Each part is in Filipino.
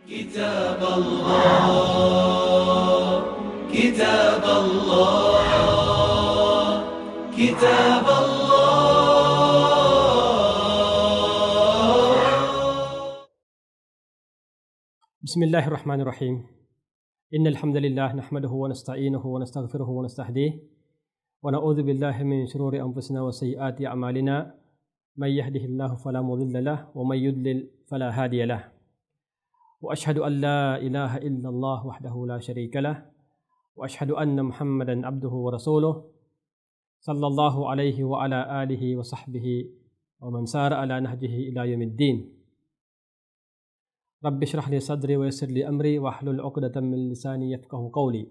كتاب الله كتاب الله كتاب الله. بسم الله الرحمن الرحيم. إن الحمد لله نحمده ونستعينه ونستغفره ونستهديه ونعوذ بالله من شرور أنفسنا وسيئات أعمالنا. من يهده الله فلا مضل له ومن يضلل فلا هادي له. وأشهد أن لا إله إلا الله وحده لا شريك له وأشهد أن محمدا عبده ورسوله صلى الله عليه وعلى آله وصحبه ومن سار على نهجه إلى يوم الدين. رب اشرح لي صدري ويسر لي أمري واحلل عقدة من لساني يفقه قولي.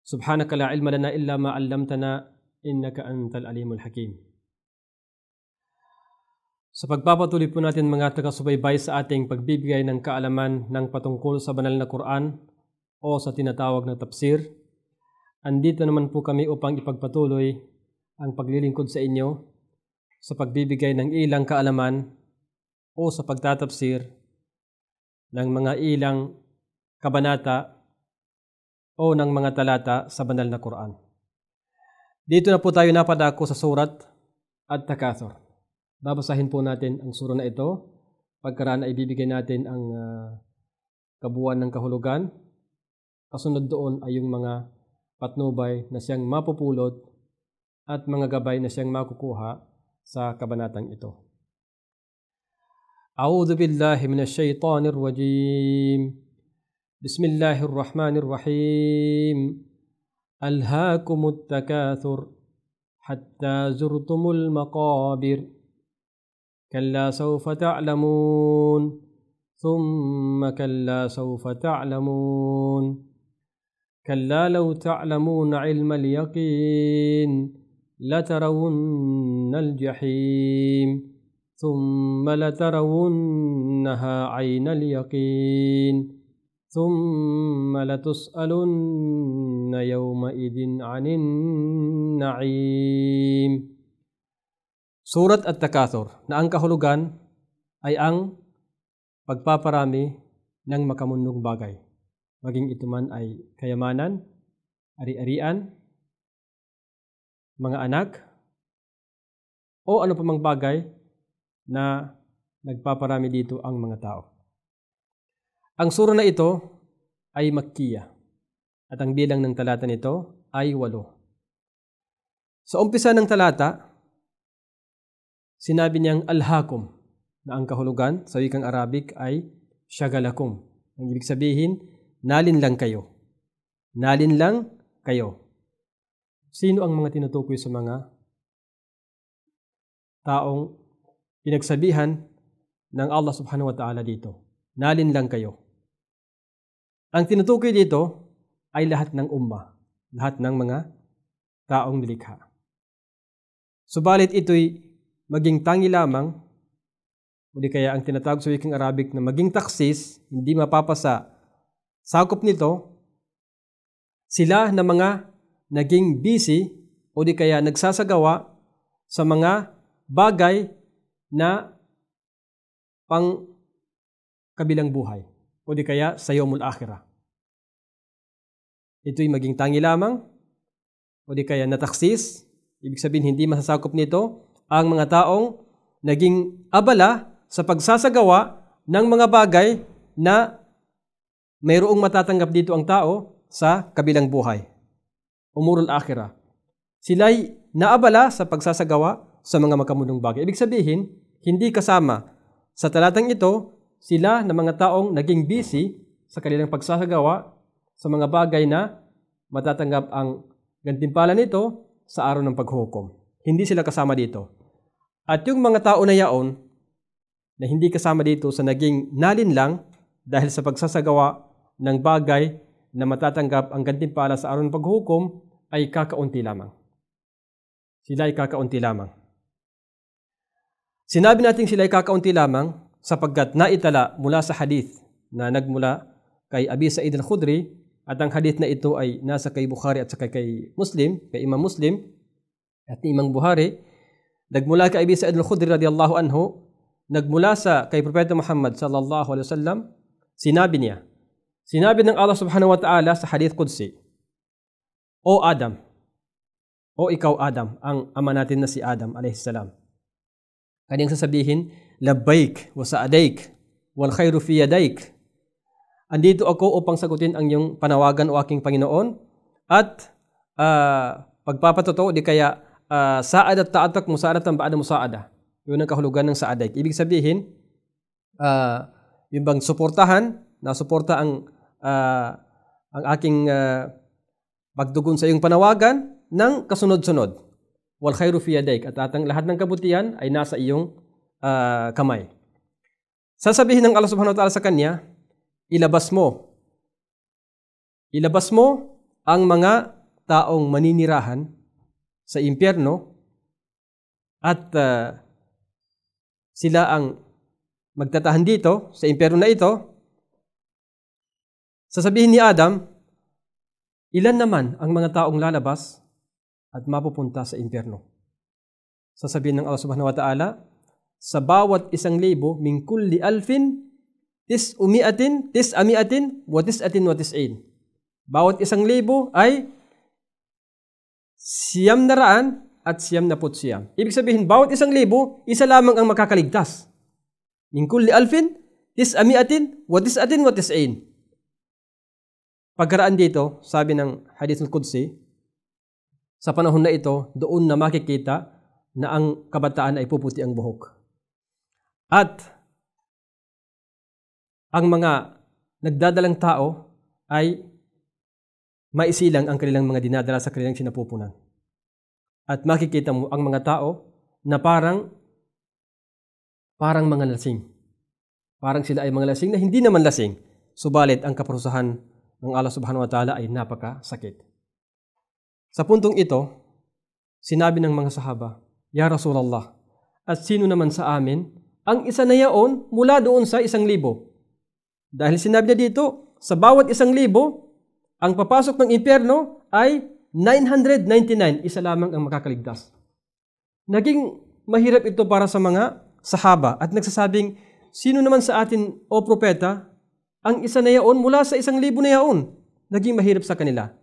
سبحانك لا علم لنا إلا ما علمتنا إنك أنت العليم الحكيم. Sa pagpapatuloy po natin mga taga-subaybay sa ating pagbibigay ng kaalaman ng patungkol sa banal na Quran o sa tinatawag na tafsir, andito naman po kami upang ipagpatuloy ang paglilingkod sa inyo sa pagbibigay ng ilang kaalaman o sa pagtatafsir ng mga ilang kabanata o ng mga talata sa banal na Quran. Dito na po tayo napadako sa surat At-Takathur. Babasahin po natin ang sura na ito. Pagkaraan ay ibibigay natin ang kabuuan ng kahulugan. Kasunod doon ay yung mga patnubay na siyang mapupulot at mga gabay na siyang makukuha sa kabanatang ito. A'udhu billahi minash shaitanir rajim. Bismillahir rahmanir rahim. Alhaakumut takathur hatta zurtumul maqabir. كلا سوف تعلمون ثم كلا سوف تعلمون كلا لو تعلمون علم اليقين لترون الجحيم ثم لترونها عين اليقين ثم لتسألن يومئذ عن النعيم. Surat At-Takathur na ang kahulugan ay ang pagpaparami ng makamundong bagay. Maging ito man ay kayamanan, ari-arian, mga anak, o ano pa mang bagay na nagpaparami dito ang mga tao. Ang sura na ito ay Makkiya at ang bilang ng talata nito ay 8. Sa umpisa ng talata, sinabi niyang alhaakum na ang kahulugan sa wikang Arabic ay syagalakum. Ang ibig sabihin, nalinlang kayo. Nalinlang kayo. Sino ang mga tinutukoy sa mga taong pinagsabihan ng Allah subhanahu wa ta'ala dito? Nalinlang kayo. Ang tinutukoy dito ay lahat ng ummah, lahat ng mga taong nilikha. Subalit ito'y maging tangi lamang, o di kaya ang tinatawag sa wikang Arabic na maging taksis, hindi mapapasa. Sakop nito, sila na mga naging busy o di kaya nagsasagawa sa mga bagay na pang kabilang buhay o di kaya sa yawmul akhirah. Ito'y maging tangi lamang o di kaya nataksis, ibig sabihin hindi masasakop nito ang mga taong naging abala sa pagsasagawa ng mga bagay na mayroong matatanggap dito ang tao sa kabilang buhay. Umurul akhirah. Sila'y naabala sa pagsasagawa sa mga makamundong bagay. Ibig sabihin, hindi kasama sa talatang ito sila na mga taong naging busy sa kanilang pagsasagawa sa mga bagay na matatanggap ang gantimpala nito sa araw ng paghukom. Hindi sila kasama dito. At yung mga tao na yaon na hindi kasama dito sa naging nalinlang dahil sa pagsasagawa ng bagay na matatanggap ang gantimpala sa araw ng paghukom ay kakaunti lamang. Sila ay kakaunti lamang. Sinabi natin sila ay kakaunti lamang sapagkat naitala mula sa hadith na nagmula kay Abi Sa'id al-Khudri at ang hadith na ito ay nasa kay Bukhari at saka kay Muslim, kay Imam Muslim at ni Imam Bukhari. Nagmula kay Abi Sa'id al-Khudri radiyallahu anhu, nagmula sa kay Propeta Muhammad sallallahu alaihi wasallam, Sinabi ng Allah subhanahu wa ta'ala sa hadith Qudsi, O Adam, o ikaw Adam, ang ama natin na si Adam alayhisalam. Kanyang sasabihin, labbaik wa sa'adaik wal khairu fi yadaik. Andito ako upang sagutin ang iyong panawagan o aking Panginoon at pagpapatotoo di kaya sa'ad at ta'atak musa'adatan ba'da musa'ada. Yun ang kahulugan ng sa'adaik. Ibig sabihin, yung bang suportahan, nasuporta ang aking pagtugon sa iyong panawagan ng kasunod-sunod. Wal khairu fi yadaik, at atang lahat ng kabutihan ay nasa iyong kamay. Sasabihin ng Allah subhanahu wa ta'ala sa kanya, ilabas mo ang mga taong maninirahan sa impyerno at sila ang magtatahan dito sa impyerno na ito. Sasabihin ni Adam, ilan naman ang mga taong lalabas at mapupunta sa impyerno? Sasabihin ng Allah subhanahu wa ta'ala, sa bawat 1,000 min kulli alfin tis'amiatin wa tis'in. Bawat 1,000 ay 900 at 990. Ibig sabihin, bawat 1,000, isa lamang ang makakaligtas. Min kulli alfin tis'amiatin wa tis'in. Pagkaraan dito, sabi ng Hadith al-Qudsi, sa panahon na ito, doon na makikita na ang kabataan ay puputi ang buhok. At ang mga nagdadalang tao ay maisilang ang kanilang mga dinadala sa kanilang sinapupunan. At makikita mo ang mga tao na parang mga lasing. Parang sila ay mga lasing na hindi naman lasing. Subalit ang kaparusahan ng Allah subhanahu wa ta'ala ay napakasakit. Sa puntong ito, sinabi ng mga sahaba, Ya Rasulullah, at sino naman sa amin ang isa na yaon mula doon sa 1,000? Dahil sinabi niya dito, sa bawat 1,000, ang papasok ng impyerno ay 999, isa lamang ang makakaligtas. Naging mahirap ito para sa mga sahaba at nagsasabing, sino naman sa atin, o propeta, ang isa na yaon mula sa 1,000 na yaon? Naging mahirap sa kanila.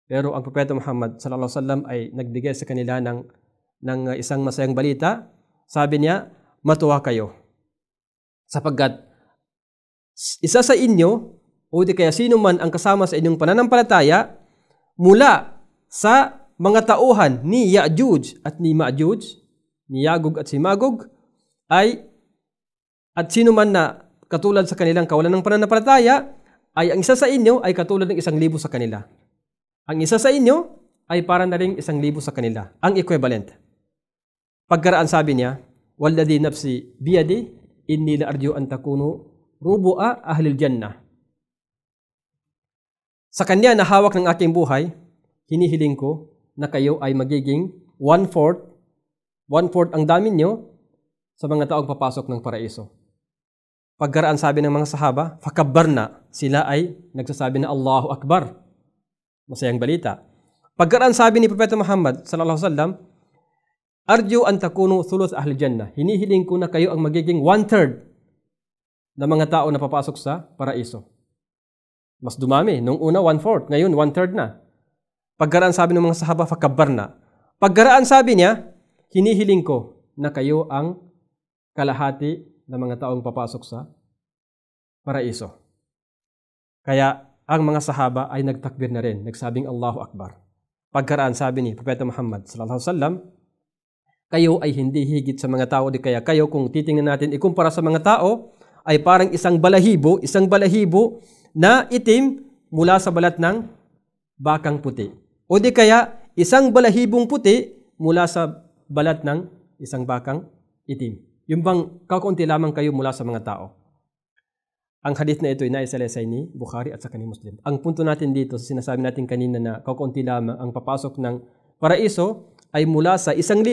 Pero ang Propeta Muhammad sallallahu alaihi wasallam ay nagbigay sa kanila ng isang masayang balita. Sabi niya, matuwa kayo. Sapagkat isa sa inyo, o di kaya sino man ang kasama sa inyong pananampalataya, mula sa mga tauhan ni Ya'juj at ni Ma'juj, ni Yagog at si Magog, at sino man na katulad sa kanilang kawalan ng pananampalataya, ay ang isa sa inyo ay katulad ng 1,000 sa kanila. Ang isa sa inyo ay para na rin 1,000 sa kanila. Ang equivalent. Pagkaraan sabi niya, Walladhi nafsi biyadi, inni la arju an takunu rubu'a ahlil jannah. Sa kanya na hawak ng aking buhay, hinihiling ko na kayo ay magiging 1/4 ang dami nyo sa mga taong papasok ng paraiso. Pagkaraan sabi ng mga sahaba, fakabbarna, sila ay nagsasabi na Allahu Akbar. Masayang balita. Pagkaraan sabi ni Propeta Muhammad sallallahu alaihi wasallam, arju an takunu thuluth ahli jannah. Hinihiling ko na kayo ang magiging 1/3 na mga tao na papasok sa paraiso. Mas dumami. Nung una 1/4, ngayon 1/3 na. Pagkaraan sabi ng mga sahaba, fakabbarna. Pagkaraan sabi niya, hinihiling ko na kayo ang kalahati ng mga taong papasok sa paraiso. Kaya ang mga sahaba ay nagtakbir na rin, nagsabing Allahu Akbar. Pagkaraan sabi ni Propeta Muhammad sallallahu alaihi wasallam, kayo ay hindi higit sa mga tao, di kaya kayo kung titingnan natin ikumpara sa mga tao ay parang isang balahibo na itim mula sa balat ng bakang puti. O di kaya isang balahibong puti mula sa balat ng isang bakang itim. Yung bang kakaunti lamang kayo mula sa mga tao. Ang hadith na ito ay naisalaysay ni Bukhari at saka ni Muslim. Ang punto natin dito, sinasabi natin kanina na kakaunti lamang ang papasok ng paraiso ay mula sa 1,000,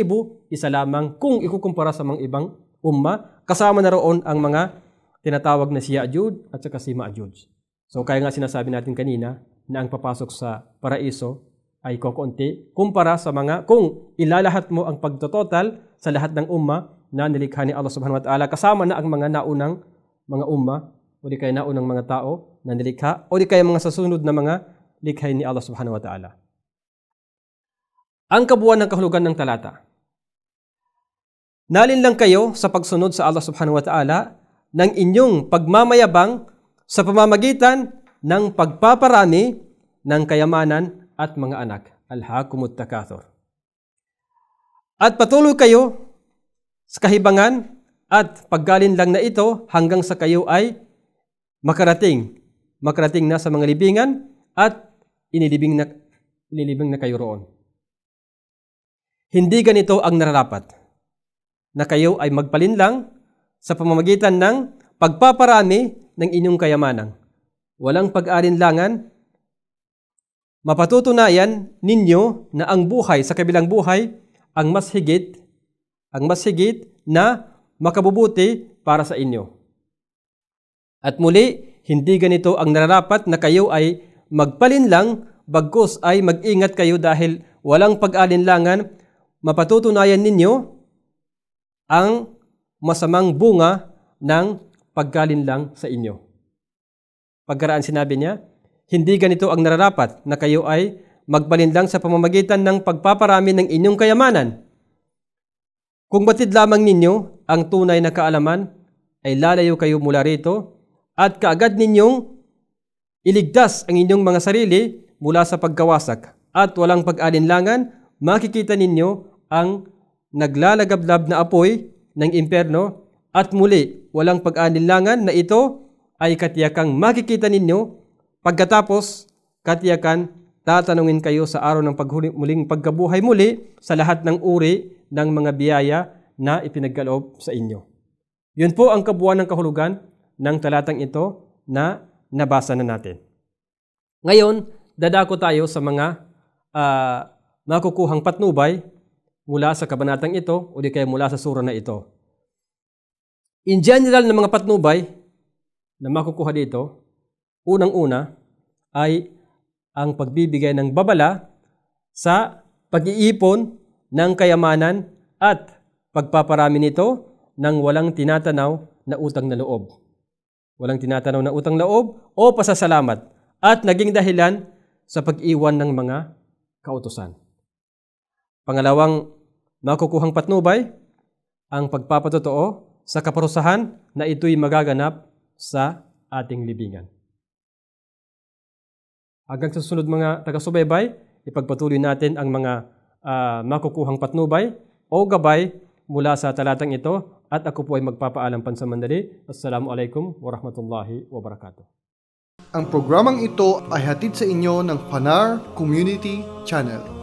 isa lamang kung ikukumpara sa mga ibang umma. Kasama na roon ang mga tinatawag na si Ya'juj at saka si Ma'juj. So kaya nga sinasabi natin kanina na ang papasok sa paraiso ay kakaunti kumpara sa mga, kung ilalahat mo ang pagtototal sa lahat ng umma na nilikha ni Allah subhanahu wa ta'ala, kasama na ang mga naunang mga umma o di kaya naunang mga tao na nilikha, o di kaya mga sasunod na mga likhay ni Allah subhanahu wa ta'ala. Ang kabuuan ng kahulugan ng talata. Nalinlang kayo sa pagsunod sa Allah subhanahu wa ta'ala ng inyong pagmamayabang sa pamamagitan ng pagpaparami ng kayamanan at mga anak. Alhaakumut takathur. At patuloy kayo sa kahibangan at paggalinlang na ito hanggang sa kayo ay makarating na sa mga libingan at inilibing na kayo roon. Hindi ganito ang nararapat, na kayo ay magpalinlang sa pamamagitan ng pagpaparami ng inyong kayamanan. Walang pag-alinlangan, mapatutunayan ninyo na ang buhay sa kabilang buhay ang mas higit na makabubuti para sa inyo. At muli, hindi ganito ang nararapat na kayo ay magpalinlang, bagkus ay mag-ingat kayo dahil walang pag-alinlangan, mapatutunayan ninyo ang masamang bunga ng paggalinlang sa inyo. Pagkaraan sinabi niya, hindi ganito ang nararapat na kayo ay magpalinlang sa pamamagitan ng pagpaparami ng inyong kayamanan. Kung batid lamang ninyo ang tunay na kaalaman, ay lalayo kayo mula rito at kaagad ninyong iligtas ang inyong mga sarili mula sa pagkawasak at walang pag-alinlangan, makikita ninyo ang naglalagablab na apoy ng impyerno at muli walang pag-alinlangan na ito ay katiyakang makikita ninyo pagkatapos katiyakan tatanungin kayo sa araw ng muling pagkabuhay muli sa lahat ng uri ng mga biyaya na ipinagkaloob sa inyo. Yun po ang kabuuan ng kahulugan ng talatang ito na nabasa na natin. Ngayon, dadako tayo sa mga makukuhang patnubay mula sa kabanatang ito o di kaya mula sa sura na ito. In general na mga patnubay na makukuha dito, unang-una ay ang pagbibigay ng babala sa pag-iipon ng kayamanan at pagpaparami nito ng walang tinatanaw na utang na loob. Walang tinatanaw na utang na loob o pasasalamat at naging dahilan sa pag-iwan ng mga kautusan. Pangalawang makukuhang patnubay, ang pagpapatotoo sa kaparusahan na ito'y magaganap sa ating libingan. Hanggang sa susunod mga taga-subaybay, ipagpatuloy natin ang mga makukuhang patnubay o gabay mula sa talatang ito at ako po ay magpapaalam pansamandali. Assalamualaikum warahmatullahi wabarakatuh. Ang programang ito ay hatid sa inyo ng Fanar Community Channel.